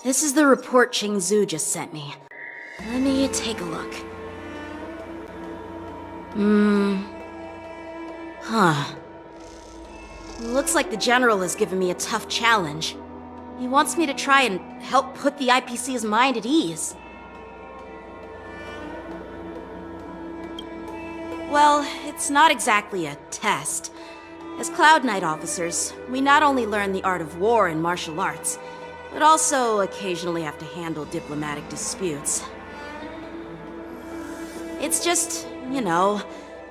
This is the report Qingzhu just sent me. Let me take a look. Looks like the General has given me a tough challenge. He wants me to try and help put the IPC's mind at ease. Well, it's not exactly a test. As Cloud Knight officers, we not only learn the art of war and martial arts, but also occasionally have to handle diplomatic disputes. It's just, you know,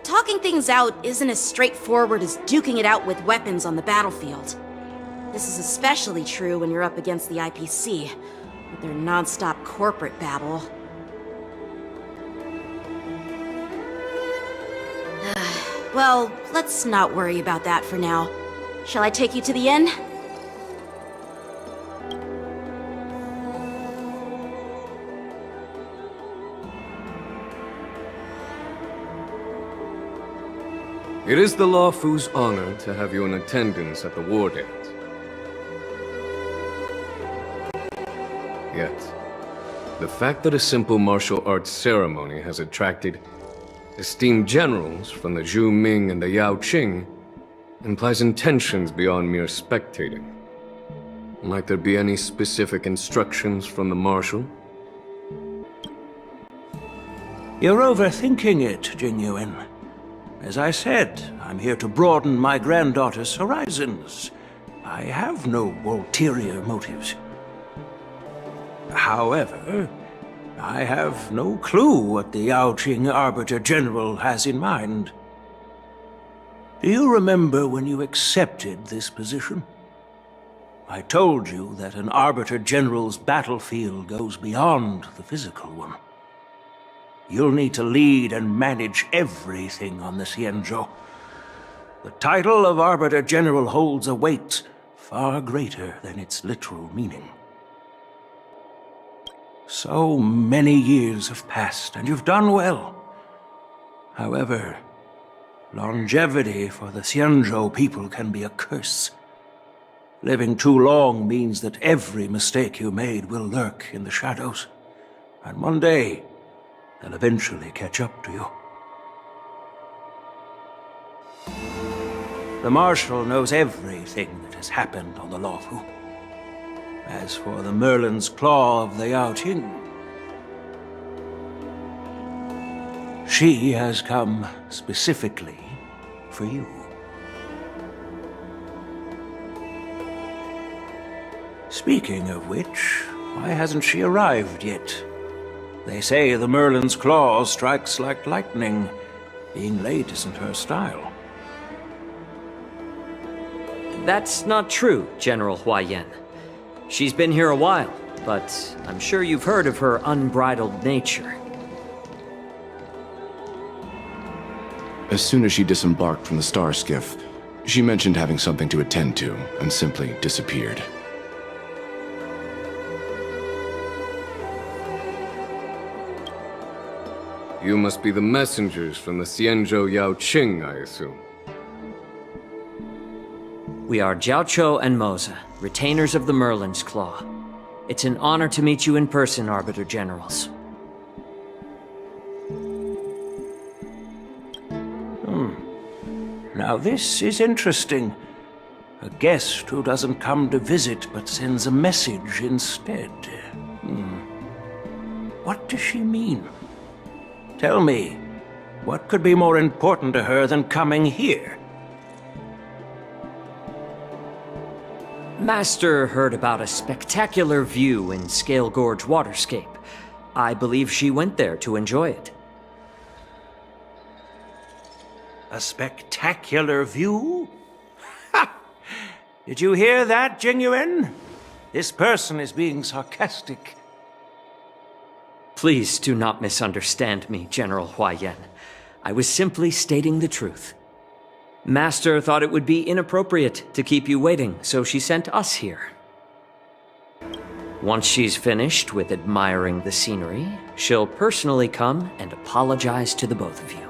talking things out isn't as straightforward as duking it out with weapons on the battlefield. This is especially true when you're up against the IPC, with their non-stop corporate babble. Well, let's not worry about that for now. Shall I take you to the inn? It is the Lawfu's honor to have you in attendance at the war dance. Yet, the fact that a simple martial arts ceremony has attracted esteemed generals from the Zhu Ming and the Yao Qing implies intentions beyond mere spectating. Might there be any specific instructions from the Marshal? You're overthinking it, Jingyuan. As I said, I'm here to broaden my granddaughter's horizons. I have no ulterior motives. However, I have no clue what the Yao Qing Arbiter General has in mind. Do you remember when you accepted this position? I told you that an Arbiter General's battlefield goes beyond the physical one. You'll need to lead and manage everything on the Xianzhou. The title of Arbiter General holds a weight far greater than its literal meaning. So many years have passed, and you've done well. However, longevity for the Xianzhou people can be a curse. Living too long means that every mistake you made will lurk in the shadows. And one day, they'll eventually catch up to you. The Marshal knows everything that has happened on the Lawfu. As for the Merlin's Claw of the Yao Qing, she has come specifically for you. Speaking of which, why hasn't she arrived yet? They say the Merlin's Claw strikes like lightning. Being late isn't her style. That's not true, General Huaiyan. She's been here a while, but I'm sure you've heard of her unbridled nature. As soon as she disembarked from the star skiff, she mentioned having something to attend to, and simply disappeared. You must be the messengers from the Xianzhou Yao Qing, I assume. We are Jiaoqiu and Moza, retainers of the Merlin's Claw. It's an honor to meet you in person, Arbiter Generals. Now this is interesting. A guest who doesn't come to visit but sends a message instead. What does she mean? Tell me, what could be more important to her than coming here? Master heard about a spectacular view in Scale Gorge Waterscape. I believe she went there to enjoy it. A spectacular view? Ha! Did you hear that, Jingyuan? This person is being sarcastic. Please do not misunderstand me, General Huaiyan. I was simply stating the truth. Master thought it would be inappropriate to keep you waiting, so she sent us here. Once she's finished with admiring the scenery, she'll personally come and apologize to the both of you.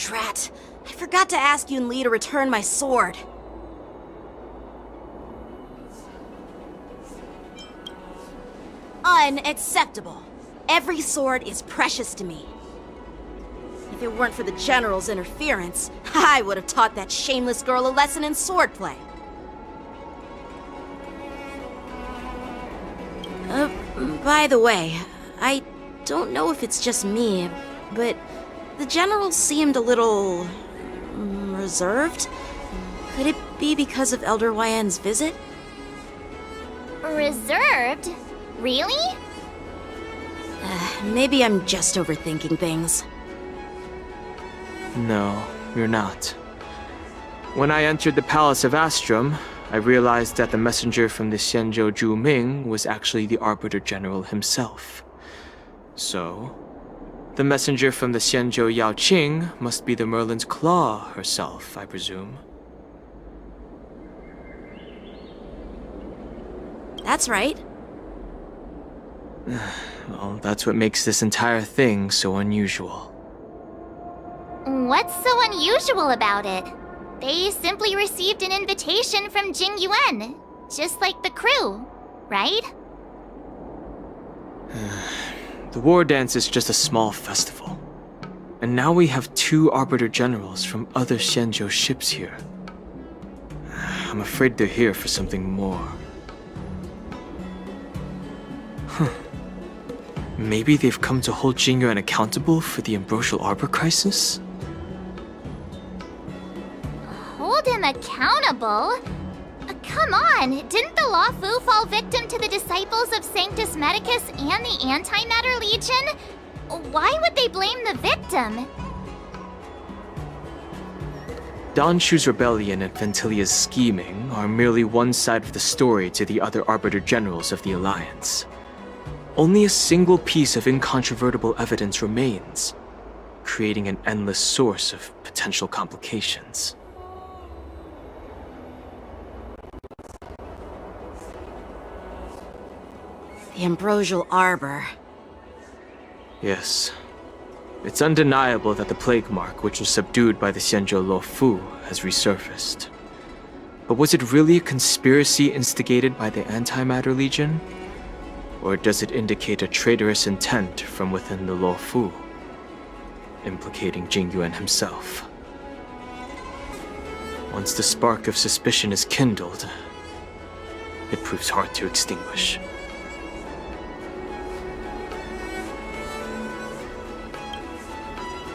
Drat. I forgot to ask Yun Li to return my sword. Unacceptable. Every sword is precious to me. If it weren't for the General's interference, I would have taught that shameless girl a lesson in swordplay. By the way, I don't know if it's just me, but the General seemed a little reserved. Could it be because of Elder YN's visit? Reserved? Really? Maybe I'm just overthinking things. No, you're not. When I entered the Palace of Astrum, I realized that the messenger from the Xianzhou Zhu Ming was actually the Arbiter General himself. So, the messenger from the Xianzhou Yao Qing must be the Merlin's Claw herself, I presume. That's right. Well, that's what makes this entire thing so unusual. What's so unusual about it? They simply received an invitation from Jing Yuan, just like the crew, right? The war dance is just a small festival. And now we have 2 Arbiter Generals from other Xianzhou ships here. I'm afraid they're here for something more. Maybe they've come to hold Jing Yuan accountable for the Ambrosial Arbor crisis? Hold him accountable? Come on, didn't the Law Fu fall victim to the disciples of Sanctus Medicus and the Antimatter Legion? Why would they blame the victim? Dan Shu's rebellion and Ventilia's scheming are merely one side of the story to the other Arbiter Generals of the Alliance. Only a single piece of incontrovertible evidence remains, creating an endless source of potential complications. The Ambrosial Arbor. Yes. It's undeniable that the plague mark, which was subdued by the Xianzhou Lo Fu, has resurfaced. But was it really a conspiracy instigated by the Antimatter Legion? Or does it indicate a traitorous intent from within the Lo Fu, implicating Jing Yuan himself? Once the spark of suspicion is kindled, it proves hard to extinguish.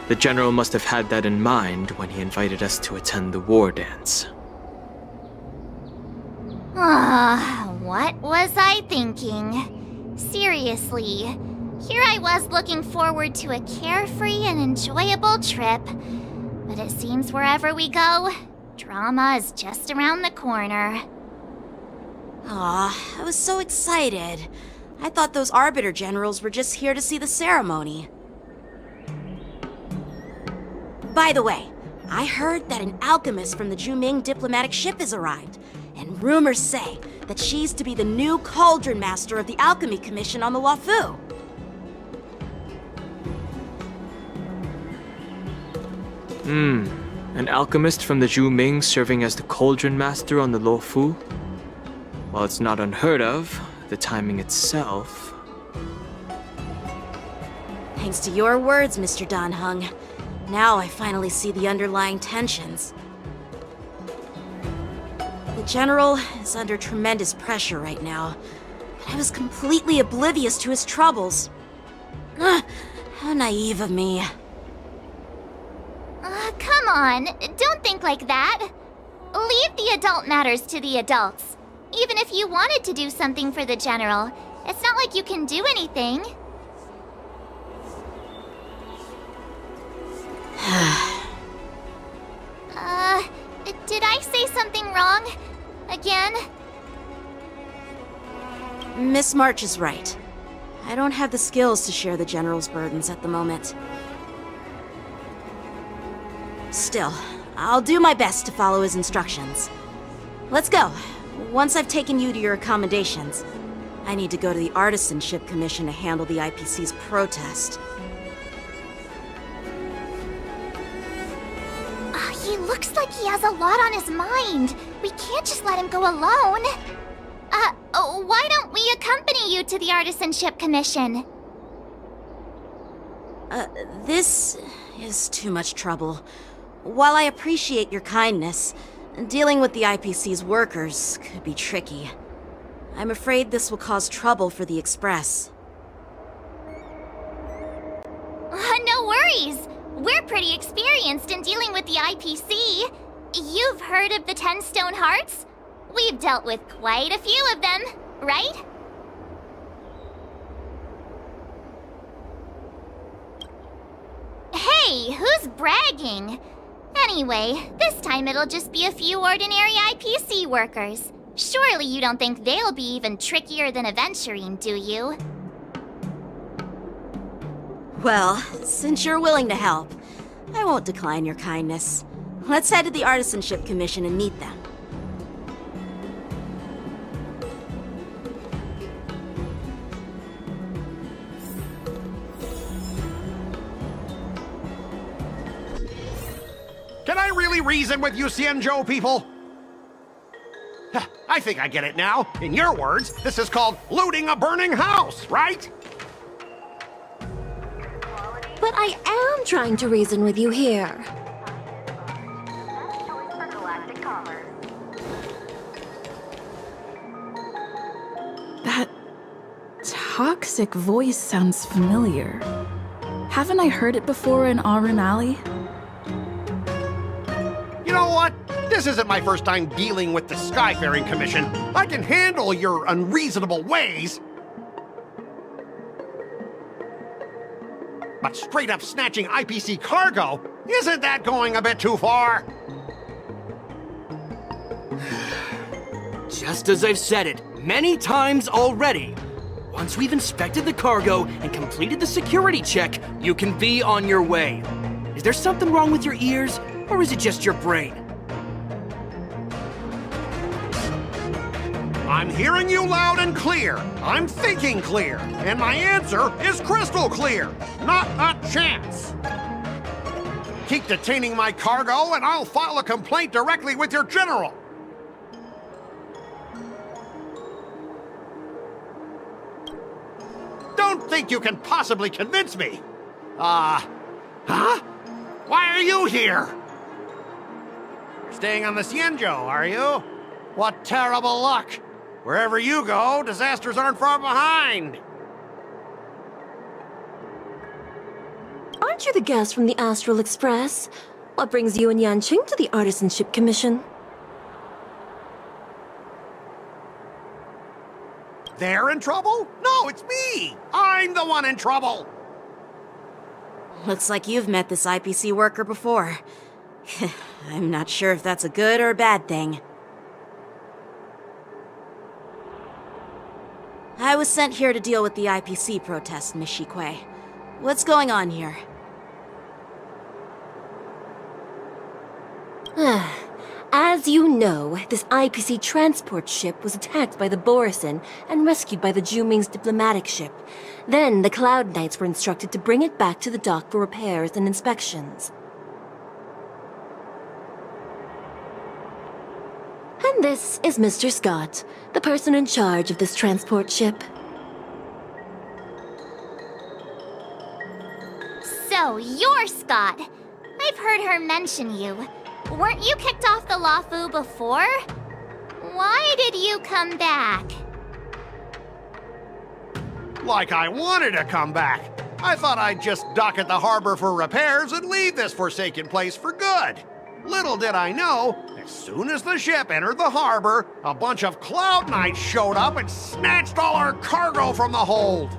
The General must have had that in mind when he invited us to attend the war dance. What was I thinking? Seriously, here I was looking forward to a carefree and enjoyable trip. But it seems wherever we go, drama is just around the corner. Aw, I was so excited. I thought those Arbiter Generals were just here to see the ceremony. By the way, I heard that an alchemist from the Zhuming diplomatic ship has arrived, and rumors say that she's to be the new Cauldron Master of the Alchemy Commission on the Lo Fu. An alchemist from the Zhuming serving as the Cauldron Master on the Lo Fu? While it's not unheard of, the timing itself... Thanks to your words, Mr. Dan Heng. Now I finally see the underlying tensions. The General is under tremendous pressure right now, but I was completely oblivious to his troubles. How naive of me. Come on, don't think like that. Leave the adult matters to the adults. Even if you wanted to do something for the General, it's not like you can do anything. Did I say something wrong? Again? Miss March is right. I don't have the skills to share the General's burdens at the moment. Still, I'll do my best to follow his instructions. Let's go. Once I've taken you to your accommodations, I need to go to the Artisanship Commission to handle the IPC's protest. He looks like he has a lot on his mind. We can't just let him go alone. Why don't we accompany you to the Artisanship Commission? This is too much trouble. While I appreciate your kindness, dealing with the IPC's workers could be tricky. I'm afraid this will cause trouble for the Express. No worries. We're pretty experienced in dealing with the IPC. You've heard of the 10 Stone Hearts? We've dealt with quite a few of them, right? Hey, who's bragging? Anyway, this time it'll just be a few ordinary IPC workers. Surely you don't think they'll be even trickier than Aventurine, do you? Well, since you're willing to help, I won't decline your kindness. Let's head to the Artisanship Commission and meet them. Can I really reason with you Xianzhou people? I think I get it now. In your words, this is called looting a burning house, right? But I am trying to reason with you here. That toxic voice sounds familiar. Haven't I heard it before in Arun Alley? You know what? This isn't my first time dealing with the Skyfaring Commission. I can handle your unreasonable ways. But straight up snatching IPC cargo, isn't that going a bit too far? Just as I've said it many times already. Once we've inspected the cargo and completed the security check, you can be on your way. Is there something wrong with your ears, or is it just your brain? I'm hearing you loud and clear. I'm thinking clear. And my answer is crystal clear. Not a chance. Keep detaining my cargo and I'll file a complaint directly with your general. Don't think you can possibly convince me. Huh? Why are you here? Staying on the Xianzhou, are you? What terrible luck. Wherever you go, disasters aren't far behind. Aren't you the guest from the Astral Express? What brings you and Yanqing to the Artisanship Commission? They're in trouble? No, it's me! I'm the one in trouble! Looks like you've met this IPC worker before. I'm not sure if that's a good or a bad thing. I was sent here to deal with the IPC protest, Miss Shikui. What's going on here? As you know, this IPC transport ship was attacked by the Borisin and rescued by the Juming's diplomatic ship. Then the Cloud Knights were instructed to bring it back to the dock for repairs and inspections. And this is Mr. Scott, the person in charge of this transport ship. So, you're Scott. I've heard her mention you. Weren't you kicked off the Lafu before? Why did you come back? Like I wanted to come back. I thought I'd just dock at the harbor for repairs and leave this forsaken place for good. Little did I know, as soon as the ship entered the harbor, a bunch of Cloud Knights showed up and snatched all our cargo from the hold.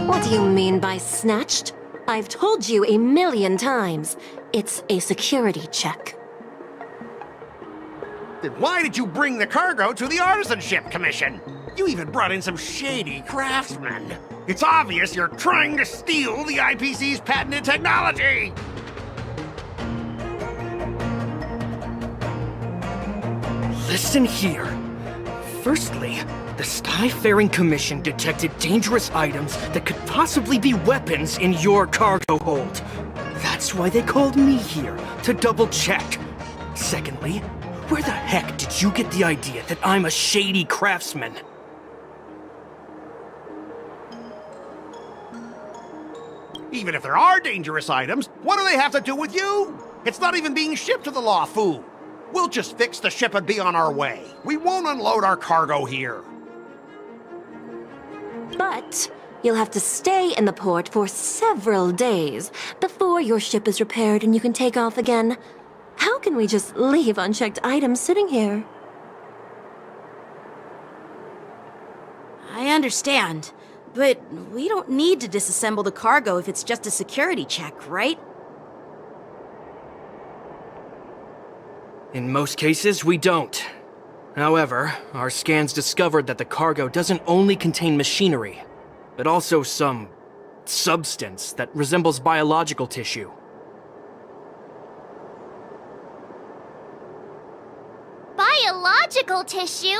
What do you mean by snatched? I've told you 1,000,000 times. It's a security check. Then why did you bring the cargo to the Artisanship Commission? You even brought in some shady craftsmen. It's obvious you're trying to steal the IPC's patented technology! Listen here. Firstly, The Skyfaring Commission detected dangerous items that could possibly be weapons in your cargo hold. That's why they called me here, to double-check. Secondly, where the heck did you get the idea that I'm a shady craftsman? Even if there are dangerous items, what do they have to do with you? It's not even being shipped to the Law Fu. We'll just fix the ship and be on our way. We won't unload our cargo here. But you'll have to stay in the port for several days before your ship is repaired and you can take off again. How can we just leave unchecked items sitting here? I understand, but we don't need to disassemble the cargo if it's just a security check, right? In most cases, we don't. However, our scans discovered that the cargo doesn't only contain machinery, but also some substance that resembles biological tissue. Biological tissue?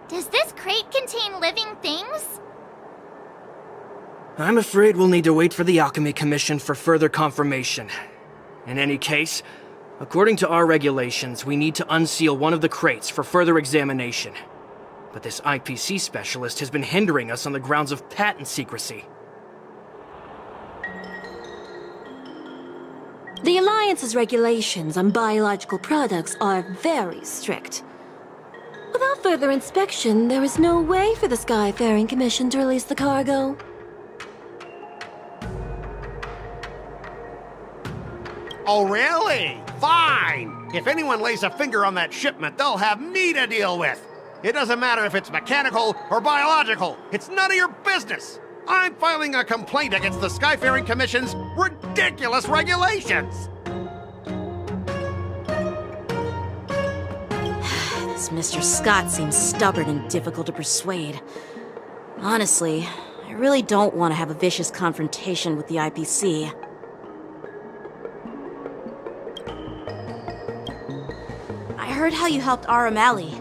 Does this crate contain living things? I'm afraid we'll need to wait for the Alchemy Commission for further confirmation. In any case, according to our regulations, we need to unseal one of the crates for further examination. But this IPC specialist has been hindering us on the grounds of patent secrecy. The Alliance's regulations on biological products are very strict. Without further inspection, there is no way for the Skyfaring Commission to release the cargo. Oh, really? Fine! If anyone lays a finger on that shipment, they'll have me to deal with. It doesn't matter if it's mechanical or biological. It's none of your business. I'm filing a complaint against the Skyfaring Commission's ridiculous regulations. This Mr. Scott seems stubborn and difficult to persuade. Honestly, I really don't want to have a vicious confrontation with the IPC. I heard how you helped Aramali.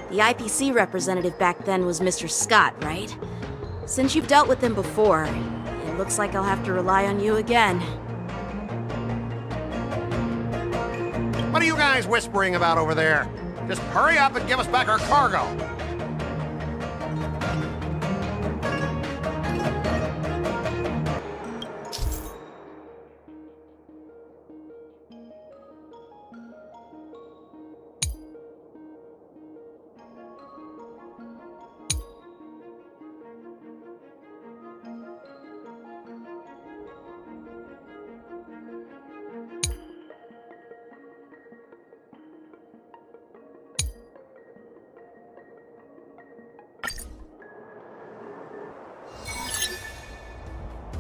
The IPC representative back then was Mr. Scott, right? Since you've dealt with him before, it looks like I'll have to rely on you again. What are you guys whispering about over there? Just hurry up and give us back our cargo.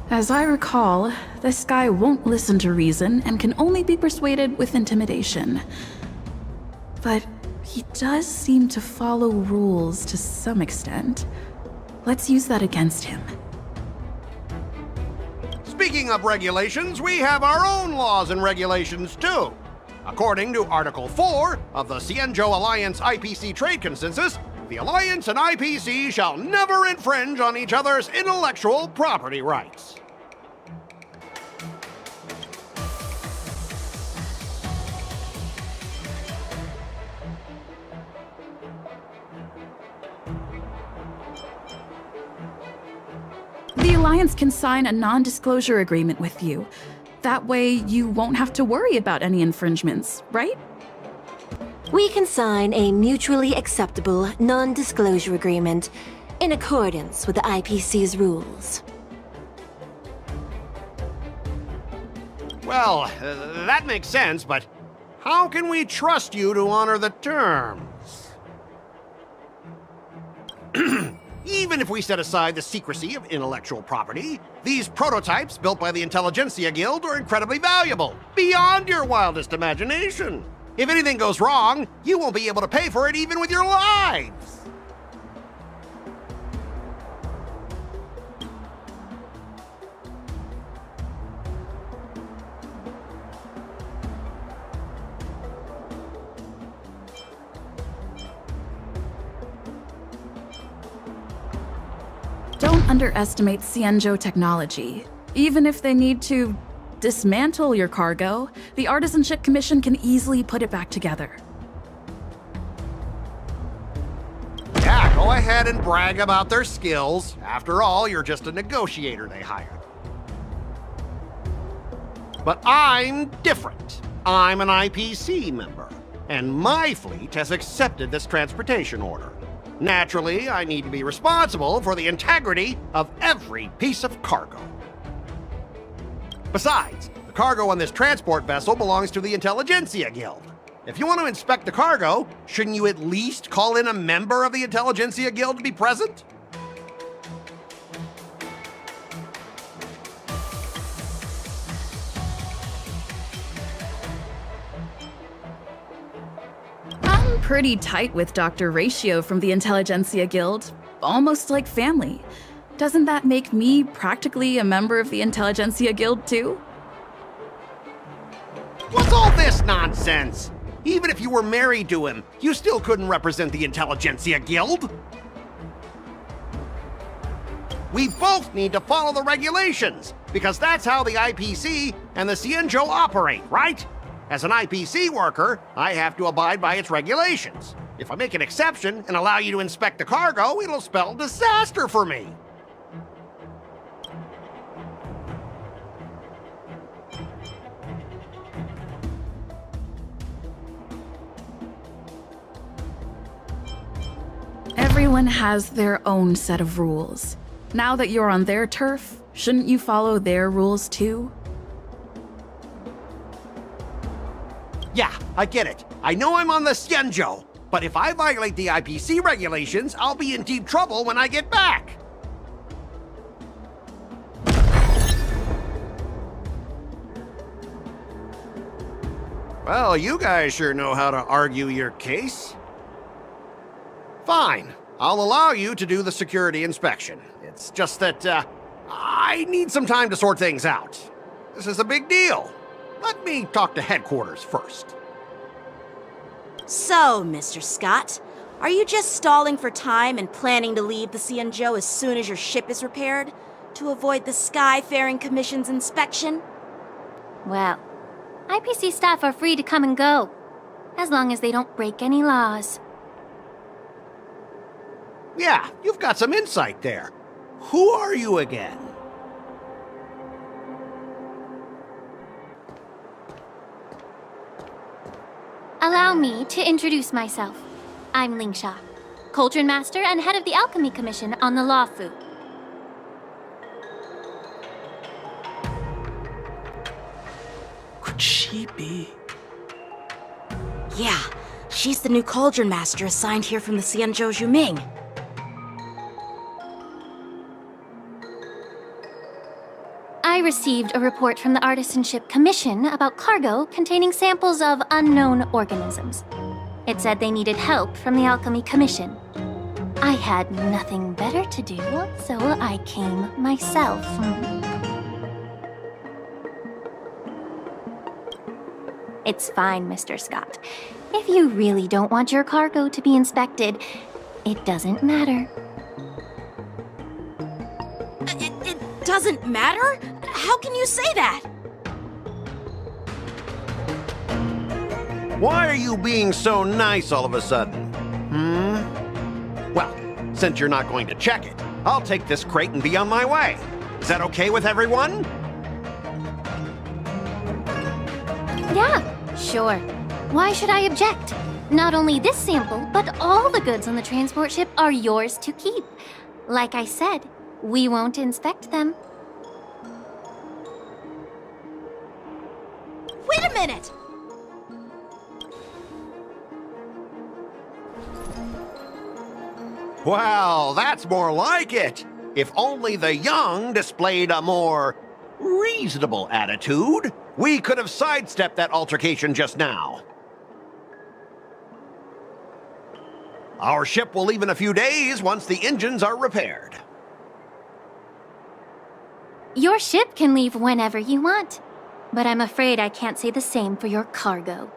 As I recall, this guy won't listen to reason and can only be persuaded with intimidation. But he does seem to follow rules to some extent. Let's use that against him. Speaking of regulations, we have our own laws and regulations too. According to Article 4 of the Xianzhou Alliance IPC Trade Consensus, the Alliance and IPC shall never infringe on each other's intellectual property rights. The Alliance can sign a non-disclosure agreement with you. That way, you won't have to worry about any infringements, right? We can sign a mutually acceptable non-disclosure agreement in accordance with the IPC's rules. Well, that makes sense, but how can we trust you to honor the terms? Even if we set aside the secrecy of intellectual property, these prototypes built by the Intelligentsia Guild are incredibly valuable, beyond your wildest imagination. If anything goes wrong, you won't be able to pay for it even with your lives. underestimate Xianzhou technology. Even if they need to dismantle your cargo, the Artisanship Commission can easily put it back together. Yeah, go ahead and brag about their skills. After all, you're just a negotiator they hired. But I'm different. I'm an IPC member, and my fleet has accepted this transportation order. Naturally, I need to be responsible for the integrity of every piece of cargo. Besides, the cargo on this transport vessel belongs to the Intelligentsia Guild. If you want to inspect the cargo, shouldn't you at least call in a member of the Intelligentsia Guild to be present? I'm pretty tight with Dr. Ratio from the Intelligentsia Guild, almost like family. Doesn't that make me practically a member of the Intelligentsia Guild too? What's all this nonsense? Even if you were married to him, you still couldn't represent the Intelligentsia Guild. We both need to follow the regulations, because that's how the IPC and the Xianzhou operate, right? As an IPC worker, I have to abide by its regulations. If I make an exception and allow you to inspect the cargo, it'll spell disaster for me. Everyone has their own set of rules. Now that you're on their turf, shouldn't you follow their rules too? Yeah, I get it. I know I'm on the Xianzhou, but if I violate the IPC regulations, I'll be in deep trouble when I get back. Well, you guys sure know how to argue your case. Fine, I'll allow you to do the security inspection. It's just that, I need some time to sort things out. This is a big deal. Let me talk to headquarters first. So, Mr. Scott, are you just stalling for time and planning to leave the Xianzhou as soon as your ship is repaired? To avoid the Skyfaring Commission's inspection? Well, IPC staff are free to come and go, as long as they don't break any laws. Yeah, you've got some insight there. Who are you again? Allow me to introduce myself. I'm Lingsha, Cauldron Master and head of the Alchemy Commission on the Lawfu. Could she be? Yeah, she's the new Cauldron Master assigned here from the Xianzhou Zhuming. I received a report from the Artisanship Commission about cargo containing samples of unknown organisms. It said they needed help from the Alchemy Commission. I had nothing better to do, so I came myself. It's fine, Mr. Scott. If you really don't want your cargo to be inspected, it doesn't matter. It doesn't matter? How can you say that? Why are you being so nice all of a sudden? Well, since you're not going to check it, I'll take this crate and be on my way. Is that okay with everyone? Yeah, sure. Why should I object? Not only this sample, but all the goods on the transport ship are yours to keep. Like I said, we won't inspect them. Wait a minute! Well, that's more like it. If only the young displayed a more reasonable attitude, we could have sidestepped that altercation just now. Our ship will leave in a few days once the engines are repaired. Your ship can leave whenever you want, but I'm afraid I can't say the same for your cargo.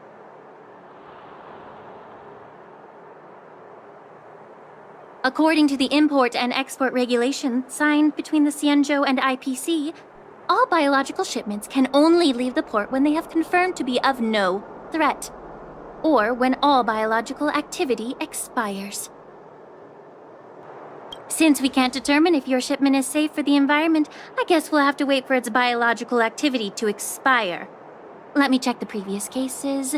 According to the import and export regulation signed between the Xianzhou and IPC, all biological shipments can only leave the port when they have confirmed to be of no threat, or when all biological activity expires. Since we can't determine if your shipment is safe for the environment, I guess we'll have to wait for its biological activity to expire. Let me check the previous cases.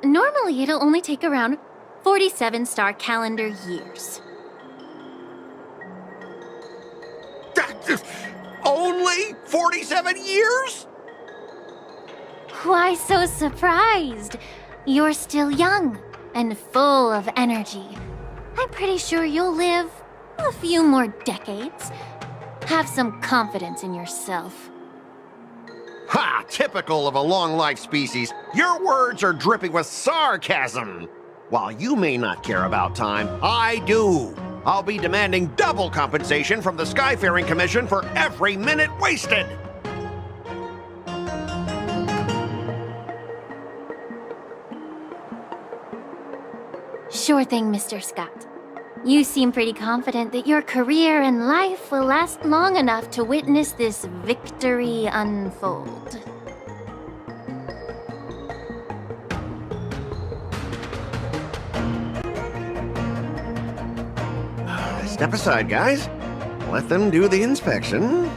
Normally, it'll only take around 47 star calendar years. Only 47 years? Why so surprised? You're still young and full of energy. I'm pretty sure you'll live a few more decades. Have some confidence in yourself. Ha! Typical of a long-life species. Your words are dripping with sarcasm. While you may not care about time, I do. I'll be demanding double compensation from the Skyfaring Commission for every minute wasted. Sure thing, Mr. Scott. You seem pretty confident that your career and life will last long enough to witness this victory unfold. Step aside, guys. Let them do the inspection.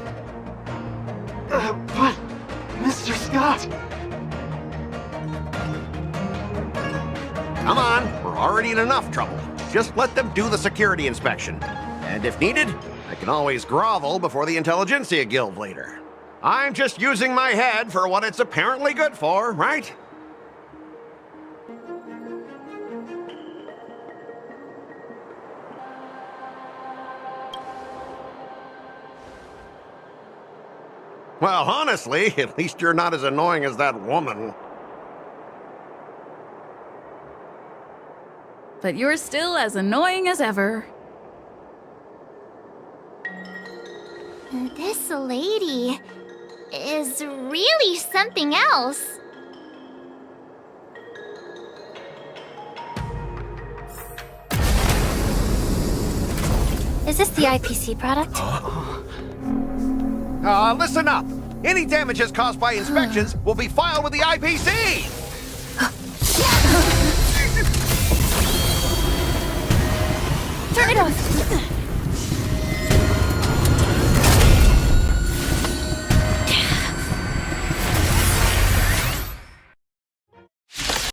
But, Mr. Scott... Come on, we're already in enough trouble. Just let them do the security inspection. And if needed, I can always grovel before the Intelligentsia Guild later. I'm just using my head for what it's apparently good for, right? Well, honestly, at least you're not as annoying as that woman. But you're still as annoying as ever. This lady is really something else. Is this the IPC product? Listen up. Any damages caused by inspections will be filed with the IPC.